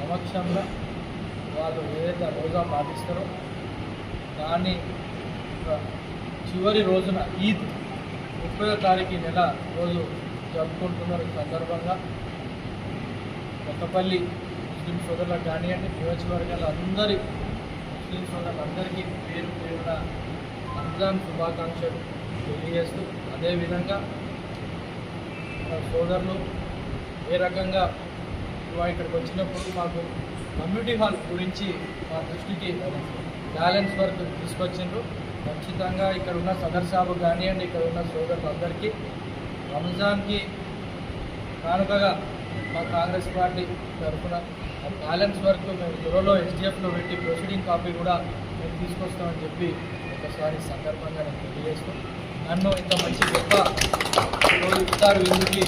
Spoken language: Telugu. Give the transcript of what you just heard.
సమక్షంలో వాళ్ళు ఏదైతే రోజా పాటిస్తారో దాన్ని చివరి రోజున ఈద్ 30వ తారీఖు నెల రోజు జరుపుకుంటున్నారు. ఈ సందర్భంగా కొత్తపల్లి ముస్లిం సోదరులకు కానివ్వండి, నియోజకవర్గాల అందరి ముస్లిం సోదరులందరికీ పేరు పేరున రంజాన్ శుభాకాంక్షలు తెలియజేస్తూ, అదేవిధంగా సోదరులు ఏ రకంగా ఇక్కడికి వచ్చినప్పుడు మాకు కమ్యూనిటీ హాల్ గురించి మా దృష్టికి బ్యాలెన్స్ వర్క్ తీసుకొచ్చిండ్రు. ఖచ్చితంగా ఇక్కడ ఉన్న సదర్ సాబు కానివ్వండి, ఇక్కడ ఉన్న సోదరులందరికీ రంజాన్కి కానుకగా మా కాంగ్రెస్ పార్టీ తరఫున బ్యాలెన్స్ వర్క్ మేము త్వరలో ఎస్డిఎఫ్లో పెట్టి ప్రొసీడింగ్ కాపీ కూడా మేము తీసుకొస్తామని చెప్పి ఒకసారి సందర్భంగా నేను తెలియజేస్తూ, నన్ను ఇంత మంచి గొప్ప ఇఫ్తార్ విందుకి